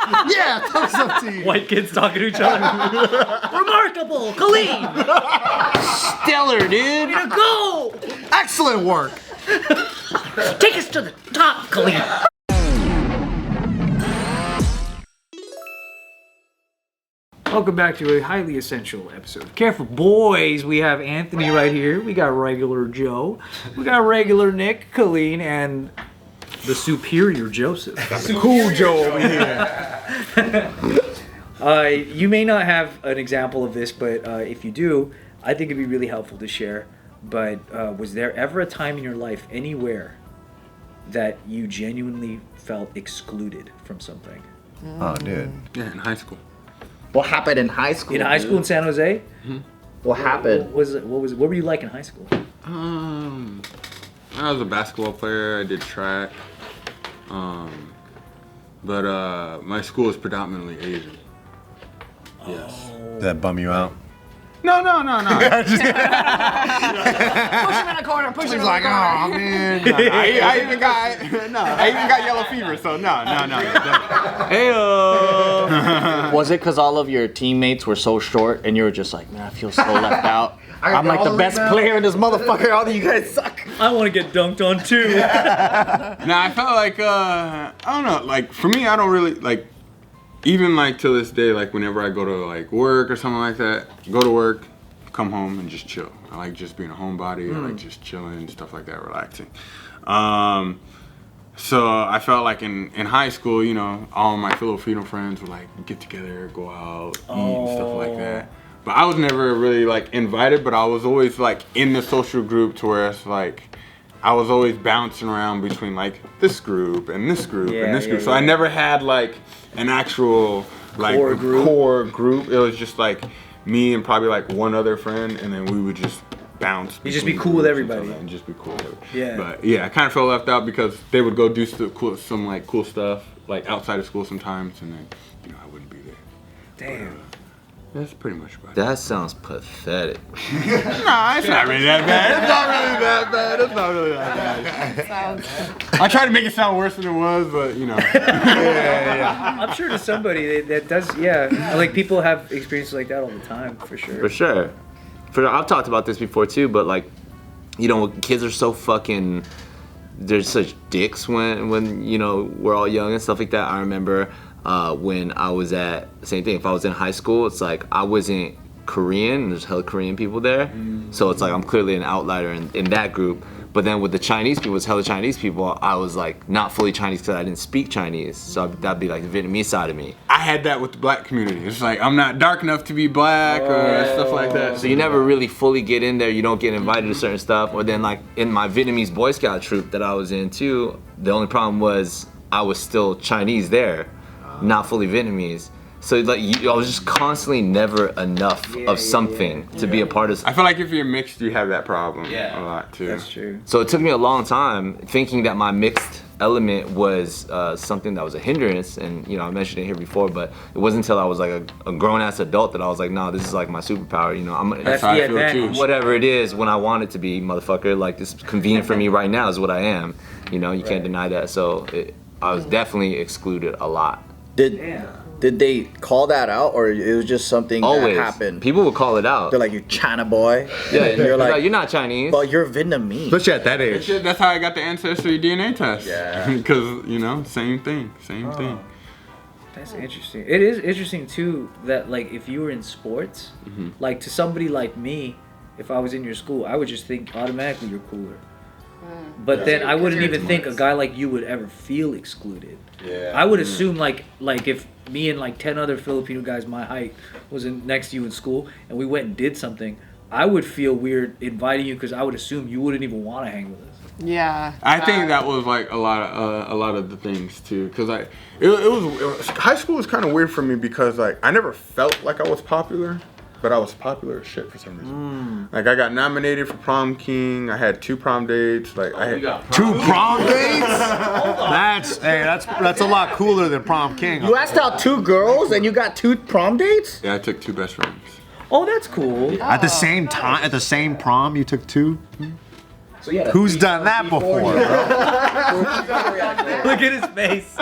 Yeah, thumbs up to you. White kids talking to each other. Remarkable, Kalyne. Stellar, dude. Way to go. Excellent work. Take us to the top, Kalyne. Welcome back to a highly essential episode of Careful Boys. We have Anthony right here. We got regular Joe. We got regular Nick, Kalyne, and the superior Joseph. Cool Joe over here. You may not have an example of this, but if you do, I think it'd be really helpful to share. But was there ever a time in your life, anywhere, that you genuinely felt excluded from something? Oh, dude. Yeah, in high school. What happened in high school? In high school in San Jose? Mm-hmm. What happened? What were you like in high school? I was a basketball player. I did track. But my school is predominantly Asian. Yes. Did that bum you out? No. Push him in the corner. Push him in the Like, corner. oh man. I even got yellow fever. So no. Heyo. Was it because all of your teammates were so short and you were just like, man, I feel so left out. I'm like the best player in this motherfucker. All of you guys suck. I want to get dunked on too. Nah, I felt like I don't know. Like for me, I don't really like. Even like to this day, like whenever I go to like work or something like that, go to work, come home and just chill. I like just being a homebody. I like just chilling, stuff like that, relaxing. So I felt like in high school, you know, all my Filipino friends would like get together, go out, eat and stuff like that. But I was never really like invited, but I was always like in the social group to where it's like, I was always bouncing around between like this group and this group and this group. So I never had like an actual like core group. It was just like me and probably like one other friend, and then we would just bounce. You just be cool with everybody. And just be cool with everybody. Yeah. But yeah, I kind of felt left out because they would go do some like cool stuff like outside of school sometimes, and then you know I wouldn't be there. Damn. That's pretty much about it. That sounds pathetic. Nah, it's not really that bad. It's not really that bad. I tried to make it sound worse than it was, but you know. Yeah. I'm sure to somebody that does, like people have experiences like that all the time, for sure. For sure. I've talked about this before too, but like, you know, kids are so fucking, they're such dicks when you know, we're all young and stuff like that. I remember when I was same thing, if I was in high school, it's like I wasn't Korean, and there's hella Korean people there. So it's like I'm clearly an outlier in that group. But then with the Chinese people, it's hella Chinese people, I was like not fully Chinese because I didn't speak Chinese. So that'd be like the Vietnamese side of me. I had that with the black community. It's like I'm not dark enough to be black or stuff like that. So you never really fully get in there. You don't get invited to certain stuff. Or then like in my Vietnamese Boy Scout troop that I was in too, the only problem was I was still Chinese there, not fully Vietnamese. So like I was just constantly never enough of something to be a part of. I feel like if you're mixed, you have that problem a lot too. That's true. So it took me a long time thinking that my mixed element was something that was a hindrance, and you know I mentioned it here before, but it wasn't until I was like a grown-ass adult that I was like, no, this is like my superpower. You know, That's how I feel too. Whatever it is, when I want it to be, motherfucker. Like this convenient for me right now is what I am. You know, you can't deny that. So I was definitely excluded a lot. Did they call that out, or it was just something Always. that happened? People would call it out. They're like, "You China boy." Yeah, and you're like, you're not Chinese. "But you're Vietnamese." Especially at that age. That's how I got the ancestry DNA test. Yeah. Because you know, same thing. That's interesting. It is interesting too that like if you were in sports, like to somebody like me, if I was in your school, I would just think automatically you're cooler. But then I wouldn't even think a guy like you would ever feel excluded. Yeah. I would assume like if me and like 10 other Filipino guys my height was next to you in school and we went and did something, I would feel weird inviting you because I would assume you wouldn't even want to hang with us. Yeah. I think that was like a lot of the things too, because it was high school was kind of weird for me because like I never felt like I was popular. But I was popular as shit for some reason. Like I got nominated for prom king. I had 2 prom dates. Like I had 2 prom dates? That's a lot cooler than prom king. You asked out 2 girls and you got 2 prom dates? I took 2 best friends. Oh, that's cool. At the same time, at the same prom, you took 2? So yeah. Who's done that before, bro? Look at his face.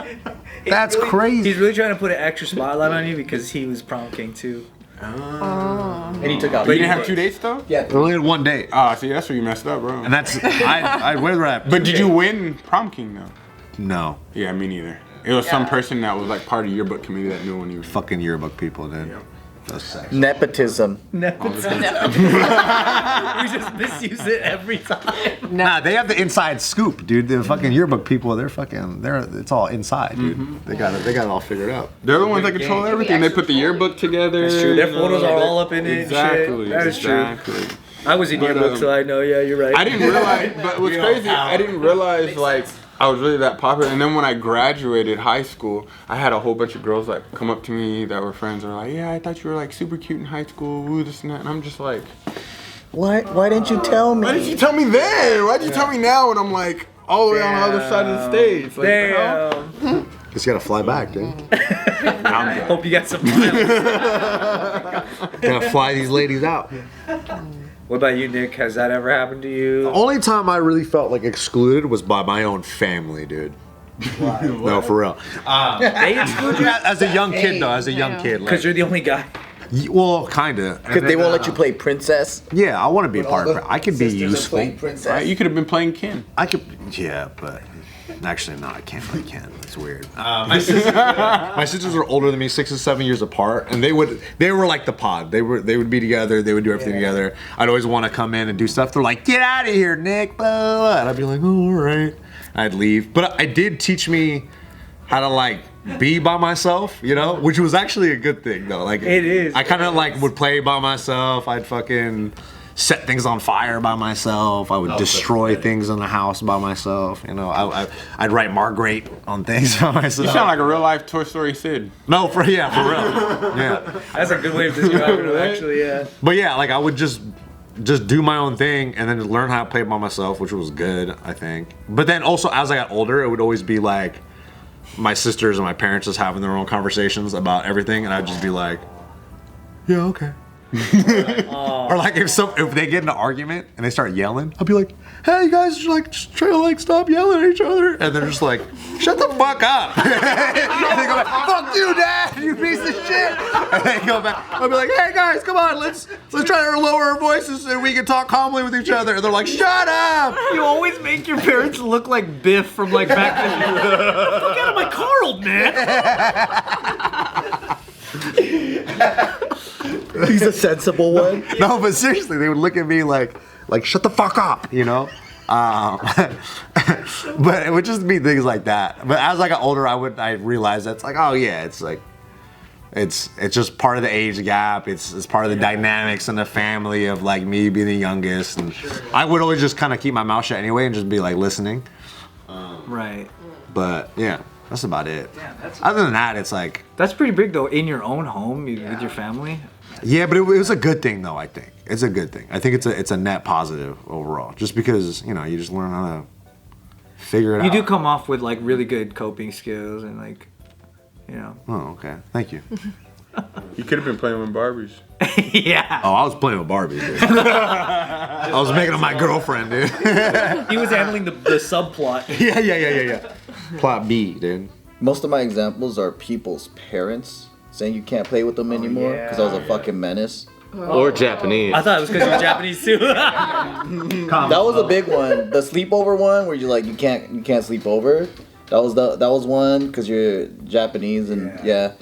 That's crazy. He's really trying to put an extra spotlight on you because he was prom king too. And he took out. But you didn't have 2 dates though? Yeah. We only had one date. See, that's where you messed up, bro. And that's, I'd rather have. But did you win prom king though? No. Yeah, me neither. It was some person that was like part of the yearbook committee that knew when he was. Fucking yearbook people, dude. Yep. That's sex. Nepotism. We just misuse it every time. Nah, they have the inside scoop, dude. The fucking yearbook people, it's all inside, dude. They got it all figured out. They're the ones that control everything. They put the yearbook together. That's true. Their photos are all up in it. Exactly. That is true. I was in But, yearbook, so I know. Yeah, you're right. I didn't realize, but what's crazy, I didn't realize like I was really that popular. And then when I graduated high school, I had a whole bunch of girls like come up to me that were friends and were like, "Yeah, I thought you were like super cute in high school, ooh, this and that." And I'm just like, Why didn't you tell me? why did you tell me then? Why'd you tell me now when I'm like all the way on the other side of the stage? Like, Damn. Just gotta fly back, dude. Hope you got some miles. Gotta fly these ladies out. What about you, Nick? Has that ever happened to you? The only time I really felt like excluded was by my own family, dude. No, for real. They exclude you As a young kid, though, as a young kid. because you're the only guy. Well, kinda. Because they won't let you play princess. Yeah, I want to be a part of it. I can be useful. Princess. right? You could have been playing Ken. I could, yeah, but actually, no, I can't play Ken. That's weird. My sisters were older than me, 6 and 7 years apart, and they were like the pod. They would be together. They would do everything together. I'd always want to come in and do stuff. They're like, "Get out of here, Nick!" Blah, blah, blah. And I'd be like, "Oh, all right." I'd leave, but it did teach me how to like be by myself, you know, which was actually a good thing though. Like It is. I kind of like would play by myself. I'd fucking set things on fire by myself. I would destroy things in the house by myself. You know, I'd write Margaret on things by myself. You sound like a real life Toy Story Sid. No, for real. Yeah. That's a good way of describing it, actually. Yeah. But yeah, like I would just do my own thing and then learn how to play by myself, which was good, I think. But then also as I got older, it would always be like my sisters and my parents just having their own conversations about everything, and I'd just be like, yeah, okay. Or like if they get in an argument and they start yelling, I'll be like, hey, you guys should like just try to like stop yelling at each other, and they're just like, shut the fuck up. And they go back, fuck you, Dad, you piece of shit. And they go back. I'll be like, hey guys, come on, let's try to lower our voices and we can talk calmly with each other. And they're like, shut up. You always make your parents look like Biff from like back then. Fuck out of my car, old man. He's a sensible one. No, but seriously, they would look at me like shut the fuck up, you know? But it would just be things like that. But as I got older, I realized that's like, oh yeah, it's like, it's just part of the age gap. It's part of the dynamics in the family of like me being the youngest. And I would always just kind of keep my mouth shut anyway and just be like listening. Right. But yeah, that's about it. Other than that, it's like, That's pretty big though. In your own home with your family. yeah, but it was a good thing though. I think it's a good thing. I think it's a net positive overall. Just because you just learn how to figure it out. You do come off with like really good coping skills and like, Oh, okay. Thank you. You could have been playing with Barbies. Yeah. Oh, I was playing with Barbie, dude. I was making her my girlfriend, dude. He was handling the subplot. Yeah. Plot B, dude. Most of my examples are people's parents saying you can't play with them anymore because I was a fucking menace. Or Japanese. I thought it was because you're Japanese too. That was a big one. The sleepover one where you like you can't sleep over. That was one because you're Japanese and yeah.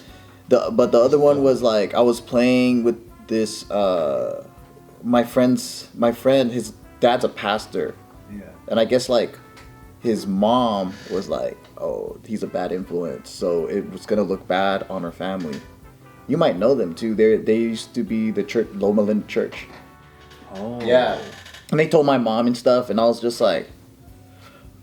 But the other one was like I was playing with this my friend, his dad's a pastor. Yeah. And I guess like his mom was like, oh, he's a bad influence, so it was gonna look bad on her family. You might know them too. They used to be the church, Loma Linda Church. Oh. Yeah. And they told my mom and stuff, and I was just like,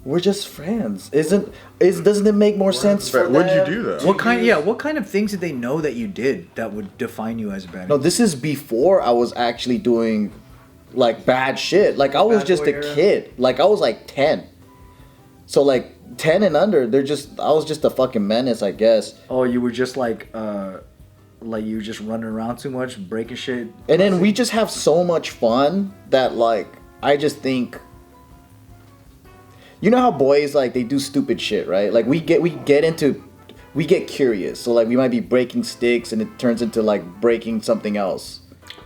we're just friends. Doesn't it make more sense for them? What'd you do though? What kind of things did they know that you did that would define you as a bad? No, this is before I was actually doing like bad shit. Like I was just a kid. Like I was like 10. So like 10 and under, I was just a fucking menace, I guess. Oh, you were just like you were just running around too much, breaking shit. And then we just have so much fun that like I just think, you know how boys like they do stupid shit, right? Like we get into we get curious. So like we might be breaking sticks and it turns into like breaking something else.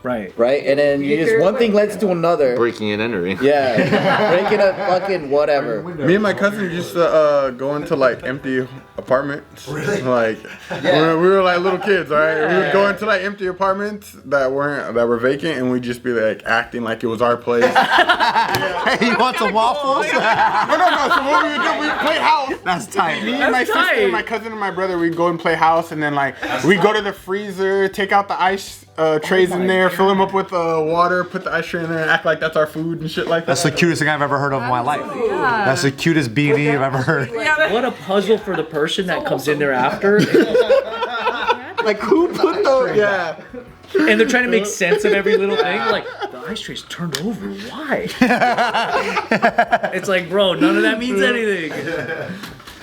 Right. Right? And then you just one thing leads to another. Breaking and entering. Yeah. Breaking a fucking whatever. Me and my cousin used to go into like empty apartments. Really? Like we were like little kids, all right? We would go into like empty apartments that were vacant, and we'd just be like acting like it was our place. Hey, you want some waffles? No. So what we would do, we'd play house. That's tight. Me and my sister, my cousin, and my brother, we'd go and play house, and then like we'd go to the freezer, take out the ice trays in there, fill them up with water, put the ice tray in there, and act like that's our food and shit like that. That's the cutest thing I've ever heard of in my life. Yeah. That's the cutest B&E I've ever heard. What a puzzle for the person that comes in there after. Like who put those? Yeah. And they're trying to make sense of every little thing. Like, the ice tray's turned over. Why? It's like, bro, none of that means anything.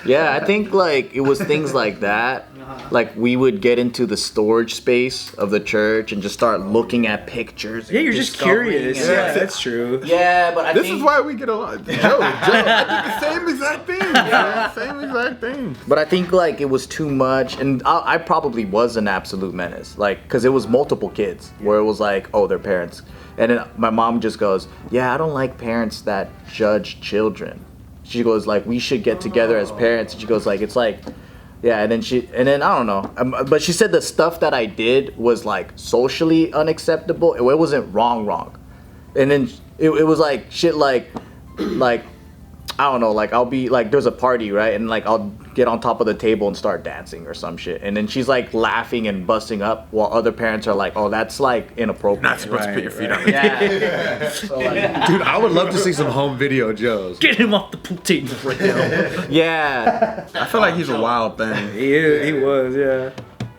Yeah, I think like it was things like that. Like we would get into the storage space of the church and just start looking at pictures. Yeah, you're just curious. Yeah, that's true. Yeah, but I This think, is why we get along. Joe, I did the same exact thing. Yeah. Same exact thing. But I think like it was too much, and I probably was an absolute menace. Like, cause it was multiple kids where it was like, oh, their parents, and then my mom just goes, yeah, I don't like parents that judge children. She goes like, we should get together as parents. And she goes like, it's like. Yeah, and then I don't know, but she said the stuff that I did was like socially unacceptable. It wasn't wrong, and then it was like shit like I don't know, like I'll be like there's a party, right, and like I'll get on top of the table and start dancing or some shit, and then she's like laughing and busting up while other parents are like, oh, that's like inappropriate. Not supposed to put your feet on. Yeah. So, like, Dude, I would love to see some home video Joes. Get him off the pool table right now. yeah. I feel like he's a wild thing. He was, yeah.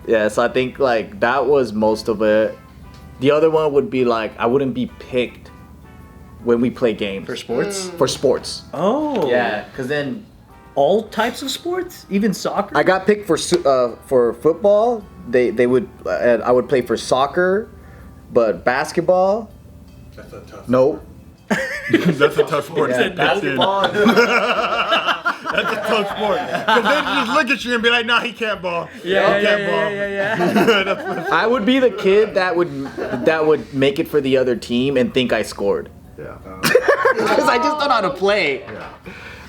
Yeah, so I think like that was most of it. The other one would be like I wouldn't be picked when we play games. For sports? For sports. Oh. Yeah, because then All types of sports? Even soccer? I got picked for football. They would I would play for soccer, but basketball. That's a tough. Nope. That's a tough sport. Yeah, basketball. That's a tough sport. Because they just look at you and be like, nah, he can't ball. Yeah. I would be the kid that would make it for the other team and think I scored. Yeah. Because I just don't know how to play. Yeah.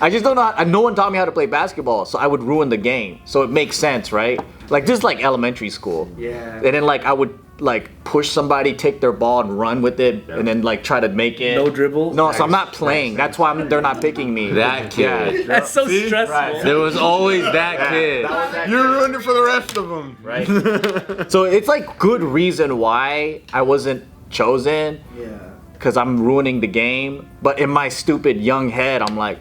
I just don't know. No one taught me how to play basketball, so I would ruin the game. So it makes sense, right? Like this is like elementary school. Yeah. And then like I would like push somebody, take their ball and run with it, and then like try to make it. No dribble? No, so I'm not playing. That's why they're not picking me. That kid. That's so See? stressful. Right. There was always that kid. You ruined it for the rest of them. Right. So it's like good reason why I wasn't chosen. Yeah. Because I'm ruining the game. But in my stupid young head, I'm like,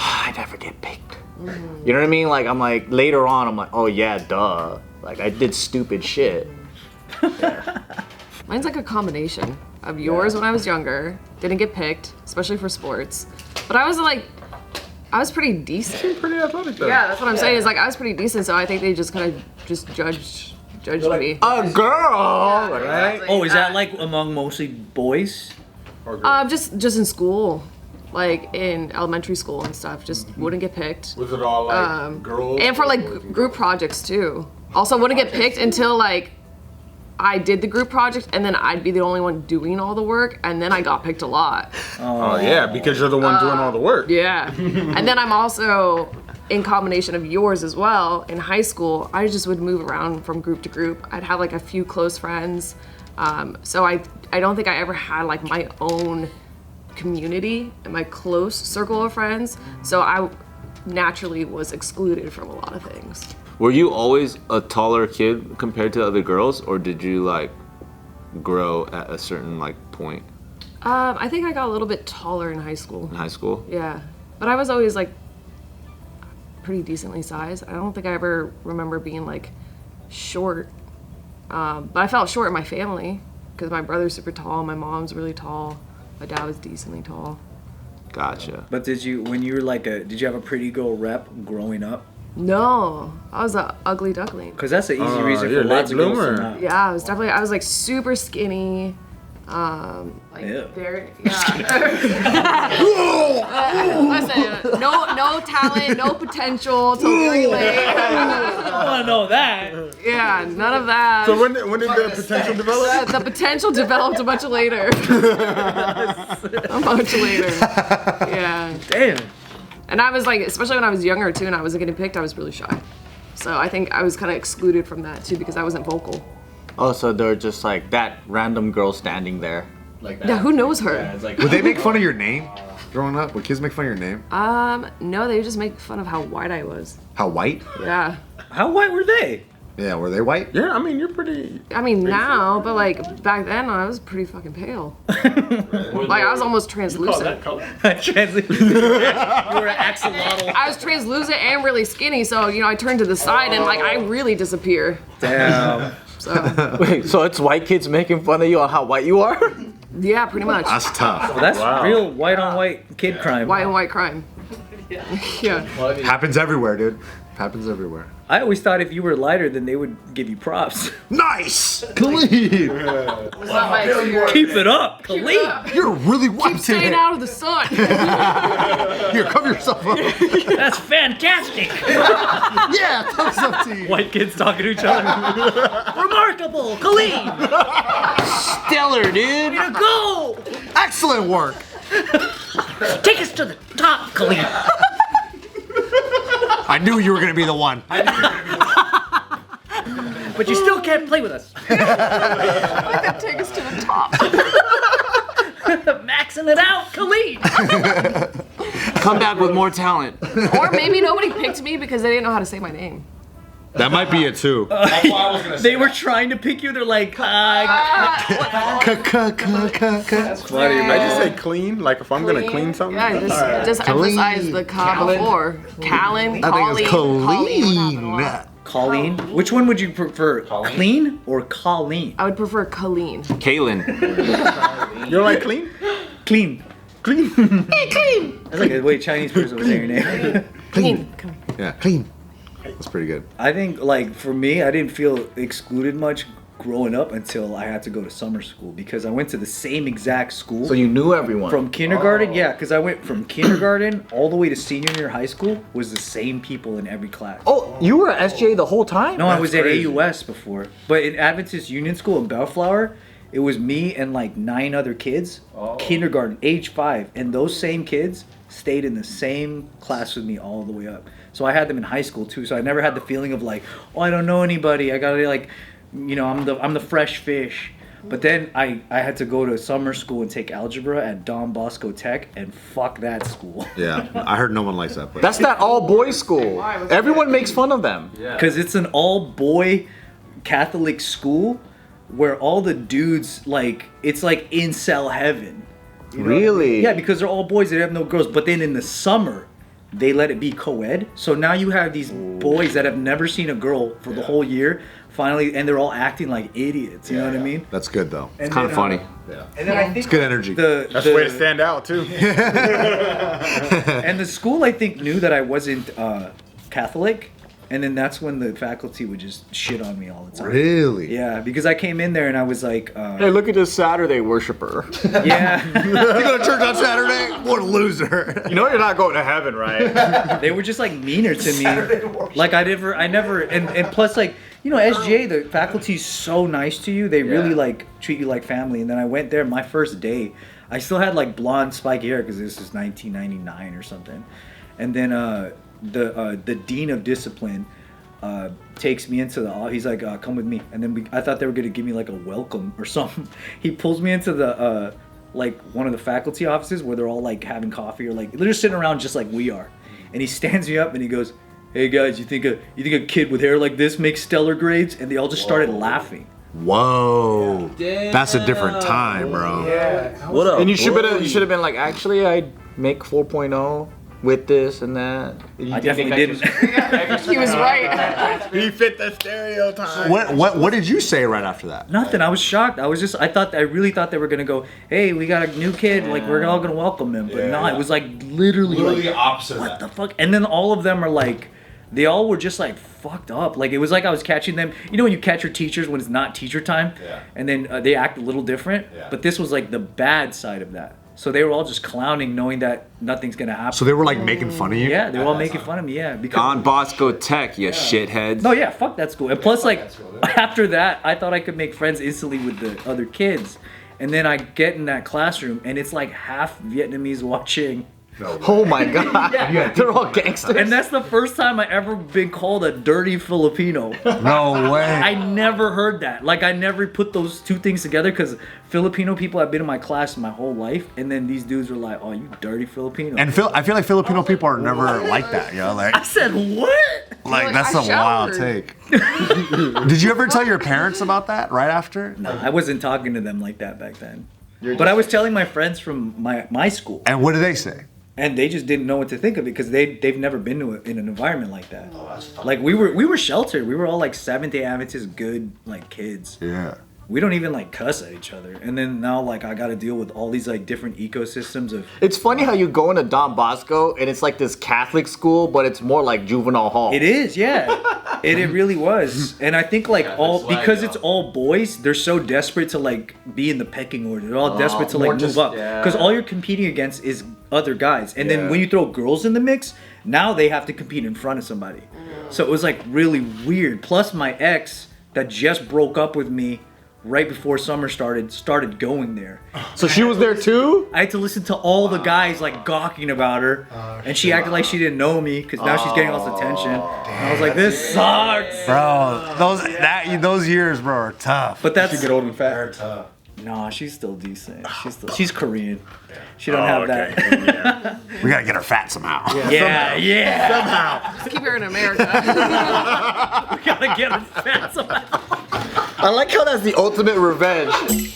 I never get picked. Mm-hmm. You know what I mean? Like I'm like later on, I'm like, oh yeah, duh. Like I did stupid shit. Mine's like a combination of yours when I was younger. Didn't get picked, especially for sports. But I was pretty decent. Pretty athletic though. Yeah, that's what I'm saying. Is like I was pretty decent, so I think they just kind of just judged me. A girl, Yeah, right? exactly. Oh, is that like among mostly boys? Just in school, like in elementary school and stuff, just wouldn't get picked. Was it all like girls? And for like group projects too. Also wouldn't get picked until like I did the group project and then I'd be the only one doing all the work and then I got picked a lot. Oh yeah, because you're the one doing all the work. Yeah. And then I'm also in combination of yours as well. In high school, I just would move around from group to group. I'd have like a few close friends. So I don't think I ever had like my own community and my close circle of friends. So I naturally was excluded from a lot of things. Were you always a taller kid compared to other girls, or did you like grow at a certain like point I think I got a little bit taller in high school. in high school? Yeah. But I was always like pretty decently sized. I don't think I ever remember being like short. But I felt short in my family because my brother's super tall, my mom's really tall, my dad was decently tall. Gotcha. But did you have a pretty girl rep growing up? No, I was an ugly duckling. Because that's an easy reason you're for a late lots of girls to bloomer. not. Yeah, I was like super skinny. Like Ew. very, listen, no talent, no potential till very late. I want to know that. Yeah, none of that. So when did the potential develop? The potential developed a bunch later. A bunch later. Yeah. Damn. And I was like, especially when I was younger too, and I wasn't getting picked, I was really shy. So I think I was kind of excluded from that too because I wasn't vocal. Oh, so they're just like that random girl standing there. Like that. Yeah, who knows her? Yeah, it's like, Would they make fun of your name growing up? Would kids make fun of your name? No, they would just make fun of how white I was. How white? Yeah. How white were they? Yeah, were they white? Yeah, I mean you're pretty. I mean now, but like back then I was pretty fucking pale. Like I was almost translucent. Translate. You were an axolotl. I was translucent and really skinny, so you know I turned to the side and like I really disappear. Damn. So wait, so it's white kids making fun of you on how white you are? yeah, pretty much. That's tough. Well, that's real white on white kid crime. White and white crime. Yeah. Happens everywhere, dude. Happens everywhere. I always thought if you were lighter, then they would give you props. Nice! Clean! Was not my experience. Keep it up, Kalyne. You're really white Keep staying today. out of the sun. Here, cover yourself up. That's fantastic. Yeah, thumbs up to you. White kids talking to each other. Remarkable, Kalyne. Stellar, dude. Way to go. Excellent work. Take us to the top, Kalyne. I knew you were going to be the one. But you still can't play with us. Take us to the top. Maxing it out, Kalyne. Come back with more talent. Or maybe nobody picked me because they didn't know how to say my name. That might be it too. They were trying to pick you. They're like, That's funny. I just say clean. Like if I'm gonna clean something. Yeah, just emphasize the ka before. Kalyne, I think it's Colleen. Colleen. Which one would you prefer, clean or Colleen? I would prefer Kalyne. Kaylin. You don't like clean? Clean. Clean. Hey, Clean! That's like a way Chinese person would say your name. Clean. Yeah, clean. That's pretty good. I think, like, for me, I didn't feel excluded much growing up until I had to go to summer school because I went to the same exact school. So you knew everyone. From kindergarten, yeah, because I went from kindergarten all the way to senior year high school was the same people in every class. Oh, you were at SJ the whole time? No, I was at AUS before. But in Adventist Union School in Bellflower, it was me and like 9 other kids, kindergarten, age 5. And those same kids stayed in the same class with me all the way up. So I had them in high school too. So I never had the feeling of like, oh, I don't know anybody. I gotta like, you know, I'm the fresh fish. But then I had to go to summer school and take algebra at Don Bosco Tech, and fuck that school. Yeah, I heard no one likes that place. That's that all boys school. Everyone makes fun of them. Because it's an all-boy Catholic school where all the dudes, like, it's like incel heaven. You know? Really? Yeah, because they're all boys, they have no girls. But then in the summer, they let it be co-ed. So now you have these boys that have never seen a girl for the whole year, finally, and they're all acting like idiots. You know what I mean? That's good though. It's kind of funny. And then I think It's good energy. That's the way to stand out too. And the school, I think, knew that I wasn't Catholic. And then that's when the faculty would just shit on me all the time. Really? Yeah, because I came in there and I was like, Hey, look at this Saturday worshiper. yeah. You go to church on Saturday? What a loser. You know you're not going to heaven, right? They were just like meaner to me. Like I never, and plus like, you know, SJ, the faculty's so nice to you. They really like treat you like family. And then I went there my first day. I still had like blonde spiky hair because this is 1999 or something. And then the dean of discipline takes me into the he's like come with me, and then I thought they were gonna give me like a welcome or something. He pulls me into the like one of the faculty offices where they're all like having coffee or like they're just sitting around just like we are, and he stands me up and he goes, hey guys, you think a kid with hair like this makes stellar grades? And they all just started laughing. Whoa. That's a different time, bro. What up? And you should have been like, actually, I make 4.0 with this and that. I definitely didn't. He was right. He fit the stereotype. What did you say right after that? Nothing. I was shocked. I really thought they were gonna go, hey, we got a new kid, like we're all gonna welcome him. But no, it was like literally like, the opposite of what that. the fuck? And then all of them are like they all were just like fucked up. Like it was like I was catching them. You know when you catch your teachers when it's not teacher time, and then they act a little different. But this was like the bad side of that. So they were all just clowning, knowing that nothing's gonna happen. So they were like making fun of you? Yeah, they were all making fun of me. Yeah, because Don Bosco Tech, you shitheads. no, yeah, fuck that school. And plus, like after that, I thought I could make friends instantly with the other kids, and then I get in that classroom, and it's like half Vietnamese watching. Oh my god. They're all gangsters. And that's the first time I ever been called a dirty Filipino. No way. I never heard that. Like I never put those two things together because Filipino people have been in my class my whole life, and then these dudes were like, "Oh, you dirty Filipino." And I feel like Filipino people are never like that, you know? Like, I said, "What?" like that's I a wild showered. take. Did you ever tell your parents about that right after? No, I wasn't talking to them like that back then. But I was telling my friends from my school, And what did they say? and they just didn't know what to think of it because they've never been to in an environment like that. Like we were sheltered. We were all like Seventh-day Adventist good like kids. Yeah. We don't even like cuss at each other. And then now like I got to deal with all these like different ecosystems of. It's funny how you go into Don Bosco and it's like this Catholic school, but it's more like juvenile hall. It is, yeah. it really was. And I think like because it's all boys, they're so desperate to like be in the pecking order. They're all desperate to like move up. Because all you're competing against is other guys. And then when you throw girls in the mix, now they have to compete in front of somebody. So it was like really weird. Plus my ex that just broke up with me right before summer started going there. So she was there too? I had to listen to all the guys like gawking about her, and she acted like she didn't know me because now she's getting all this attention. And I was like, this sucks. Bro, those years, bro, are tough. But that's Get old and fat. no, she's still decent. She's Korean. She don't have that. We gotta get her fat somehow. Yeah. Let's keep her in America. We gotta get her fat somehow. I like how that's the ultimate revenge.